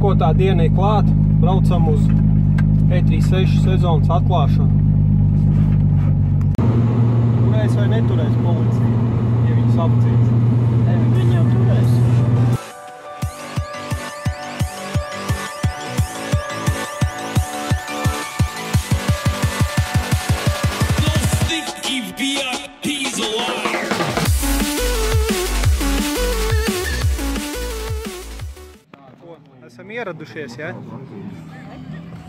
rīkotā diena ir klāt, braucam uz E36 sezonas atklāšanu. Turēs vai neturēs policija, ja viņus apcīs? Viņi jau turēs. Esam ieradušies, ja?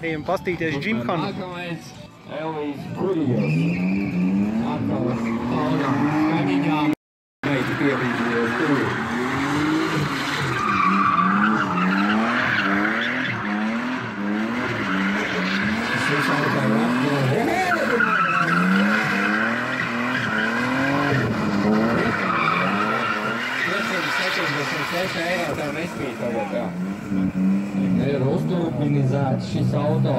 Ejam pastīties Džimhanu. Nākamais Elvijas Brudijos. Atkal Paunam kaimiņām. Meiti piebrīdījos tur. Šis auto ir apgūst. Tev nespīd tagad, jā. Ir uzturbinizēts šis auto.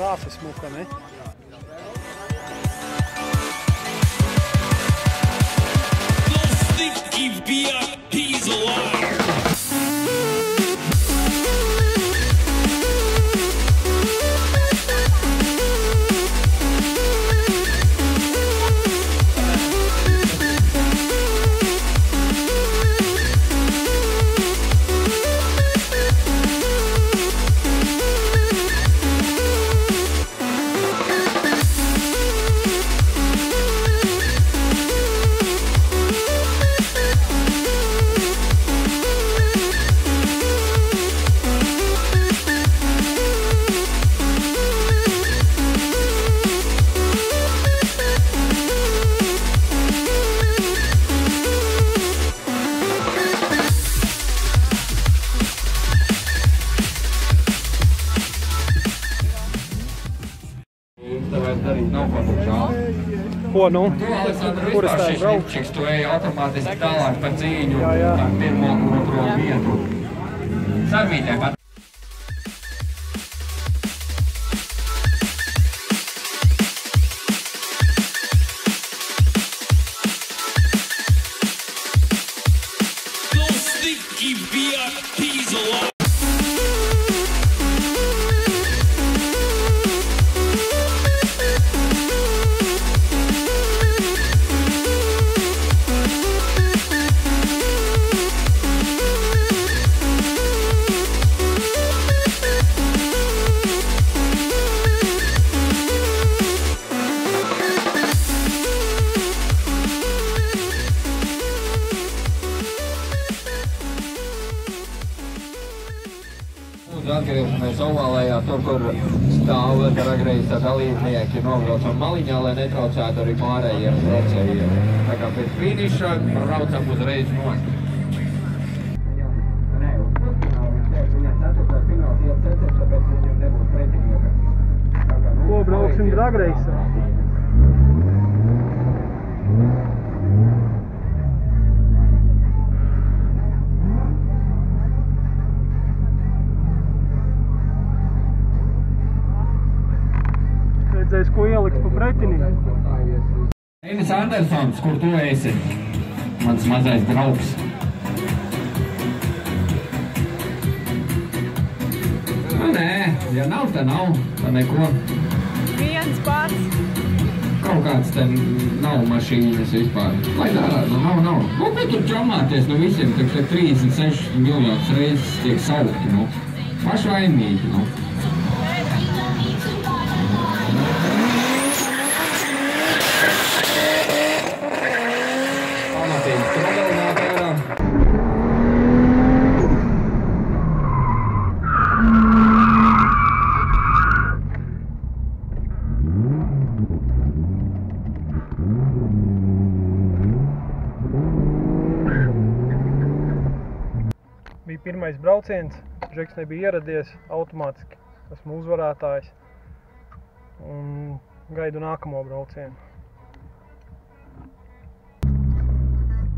Trāfa smuka, ne? Ko, nu? Kur es tā braucu? Tu ej automātiski tālāk pa cīņu ar pirmo un otro vietu. Sarmītē pat. Atgriežamies ovālējā, tur, kur stāv dragreisa dalībnieki, nobraucam maliņā, lai netraucētu arī pārējiem braucējiem. Tā kā pēc finiša braucam uzreiz nost. Ko brauksim dragreisā? Andersons, kur tu esi? Mans mazais draugs. Nu, nē, ja nav, tad nav, tad neko. Viens pats. Kaut kāds te nav mašīnas vispār. Lai dārā, nu nav. Nu, ko tur čomāties no visiem, tad 36 miljonus reizes tiek saukti, nu. Pašvainīgi, nu. Pamatīgi stradalināt ārā. Bija pirmais brauciens, Džeks nebija ieradies automātiski. Esmu uzvarētājs un gaidu nākamo braucienu.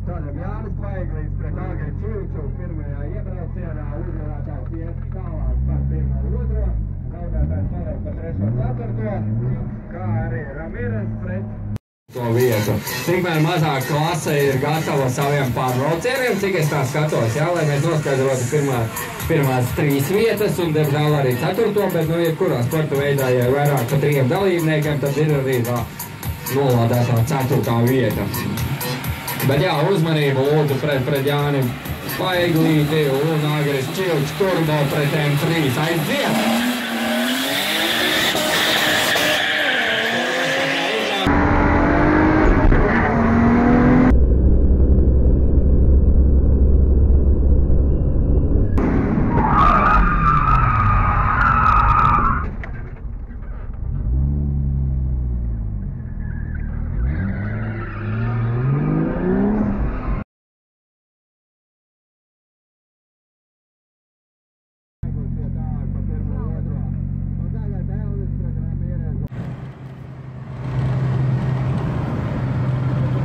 Tātad Jānis Kvaiglīs pret Agri Čilču pirmajā iebraucienā, uzvarētājs iet tālāk par pirmo otro, zaudētājs paliek par 3.4, kā arī Ramirez pret to vietu. Tikmēr mazāk klase ir gatava saviem pārbraucieniem, cik es tā skatos, jā, lai mēs noskaidrotu pirmās 3 vietas un, diemžēl, arī 4. Bet, nu, jebkurā sporta veidā, ja ir vairāk par 3 dalībniekiem, tad ir arī tā nolādētā 4. vieta. Bet jā, uzmanību lūdzu pret Jāni Kvaiglīti un Agris Čilču turbo pret M3 aiziet!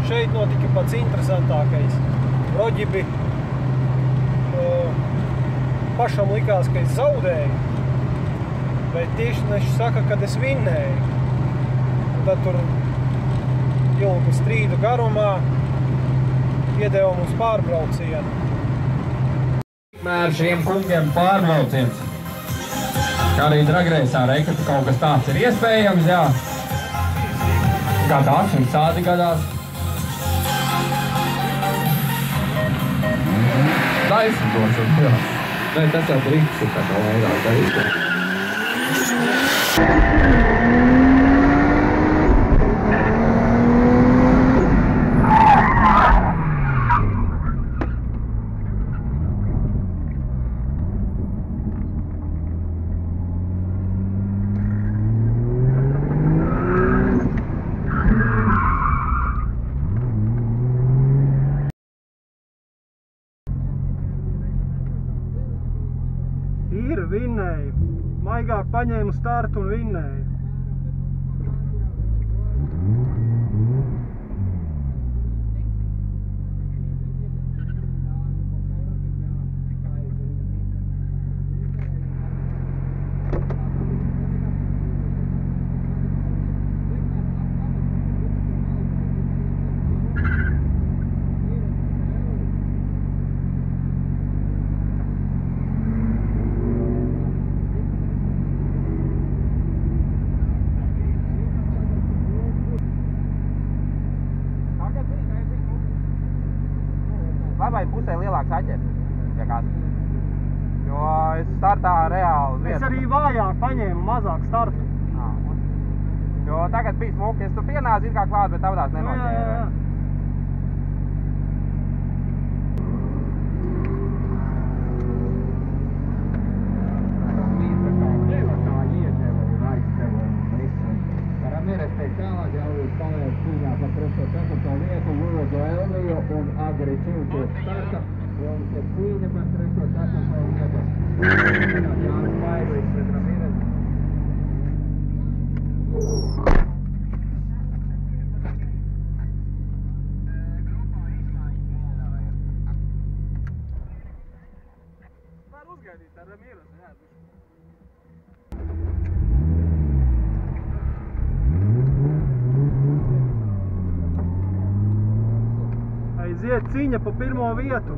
Šeit notika pats interesantākais. Roģibi pašam likās, ka es zaudēju, bet tiešneši saka, kad es vinnēju. Un tad tur ilgu strīdu garumā iedeva mums pārbraucienu. Mēr šiem kungiem pārbrauciens. Kā arī dragreisā rekata kaut kas tāds ir iespējams, jā. Gadās, visādi gadās. Taisnīgošos, jā. Nē, tas jau drīkst ir tā kā vairāk darīt. Ir, vinnēju. Maigāk paņēmu startu un vinnēju. Labai pusē lielāks aķers, ja jo es startā reāli Es arī vājāk paņēmu mazāk startu. Jo tagad bija smuki, es tu pienāci it kā klāt, bet tavadās nenoķēri. Jā. Ramirez tiek tālāk, jau paliek cīņā par 3.4. vietu, lūdzu Elviju un Agri Čilču starta. Jums ir cīņa par 3.4. vietu. Jānis Kvaiglīs pret Ramirez. Var uzgaidīt ar Ramirez, jā. Aiziet cīņa pa pirmo vietu.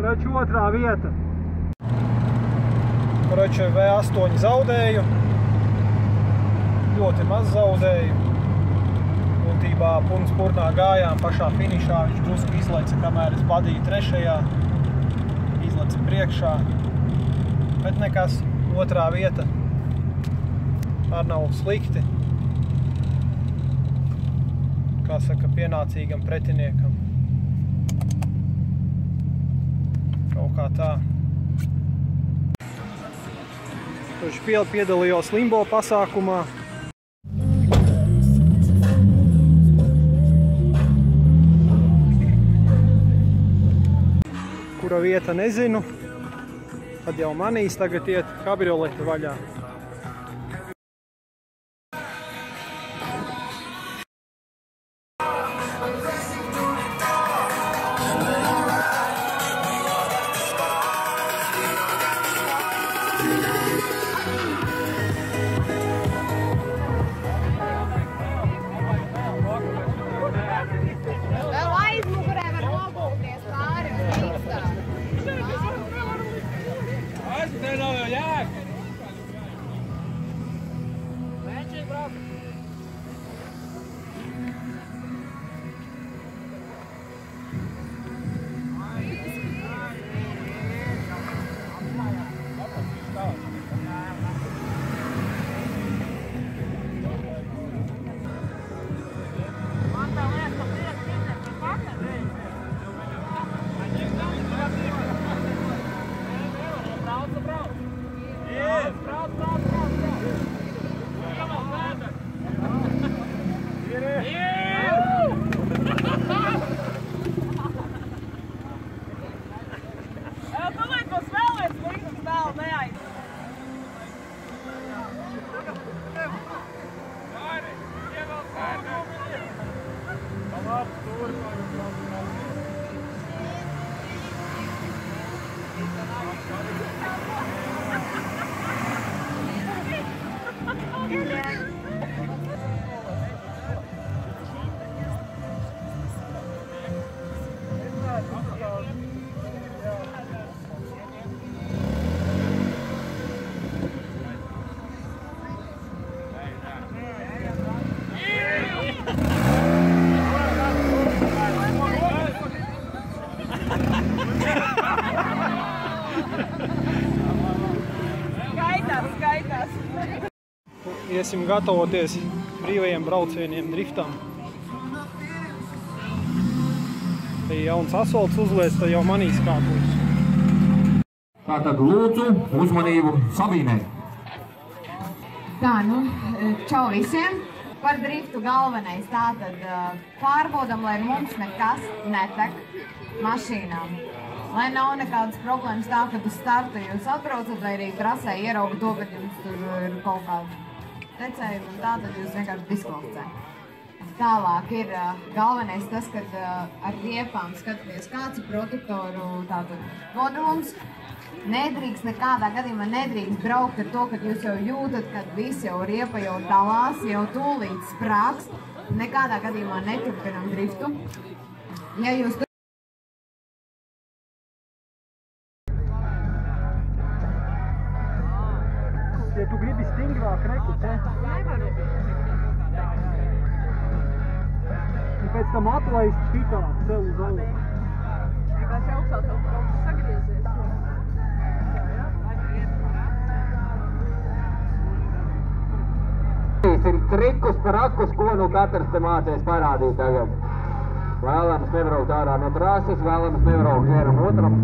Koroči otrā vieta. Koroči V8 zaudēju. Ļoti maz zaudēju. Būtībā purnā gājām pašā finišā. Viņš drusku izlaica, kamēr es vadīju trešajā. Izlaica priekšā. Bet nekas, otrā vieta. Ar nav slikti. Kā saka, pienācīgam pretiniekam. Kaut kā tā. Viņš piedalījos limbo pasākumā. Kura vieta nezinu. Tad jau manīs tagad iet kabrioleti vaļā. Iesim gatavoties brīvajiem braucieniem driftam. Ja jauns asfalts uzliec, tad jau manīs kāpuļus. Tātad lūdzu uzmanību Sabīnē. Tā, čau visiem. Par driftu galvenais tātad pārbaudam, lai mums nekas netek mašīnām. Lai nav nekādas problēmas tā, ka tu startu jūs atbraucat, vai arī trasē ierauga to, ka jums tur ir kaut kāda tecējumi un tā, tad jūs vienkārši diskvalificējat. Tālāk ir galvenais tas, kad ar riepām skatāties, kāds ir protektoru tātad nodrums. Nedrīkst nekādā gadījumā nedrīkst braukt ar to, kad jūs jau jūtat, kad viss jau riepa jau dalās, jau tūlīt sprāks. Nekādā gadījumā neturpinam driftu. Ja jūs Ja tu gribi stingrāk rekuce, un pēc tam atlaist šitā ceļu uz augšu. Vienkārši augšā tev kaut kas sagriezies. Trikus par akus, ko nu katrs te mācies parādīt tagad. Vēlams nebraukt ārā no trases, vēlams nebraukt vienam otram.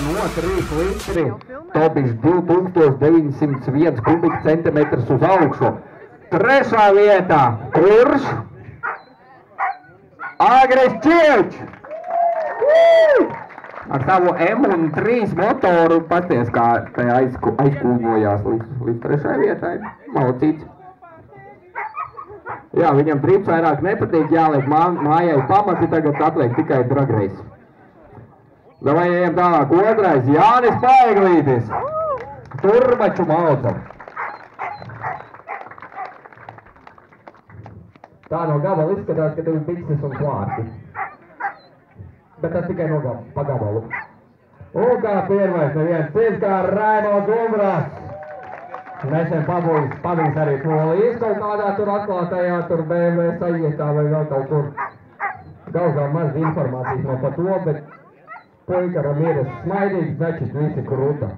No 3 litri, tobiš 2901 kubikcentimetrus uz augšu. Trešā vietā, kurš? Agris Čieč! Ar savu M3 motoru, pasties kā aizkūņojās līdz trešai vietai. Malcīts. Jā, viņam trips vairāk nepatīk, jāliek mājai pamati, tagad atliek tikai dragreis. Davai ejam tālāk, otrais, Jānis Paeglītis. Turbaču mauca. Tā no gabala izskatās, ka tev ir bikses un klārti. Bet tas tikai no pa gabalu. Un kā pirmais neviens cits kā Raimonds Umbras. Nesen pabijis arī polijas kaut kādā tur atklātajā, tur BMW sajietā vai vēl kaut kur. Gauzām maz informācijas no pa to, bet puika Ramīras smaidīgs, значит, visi kruta.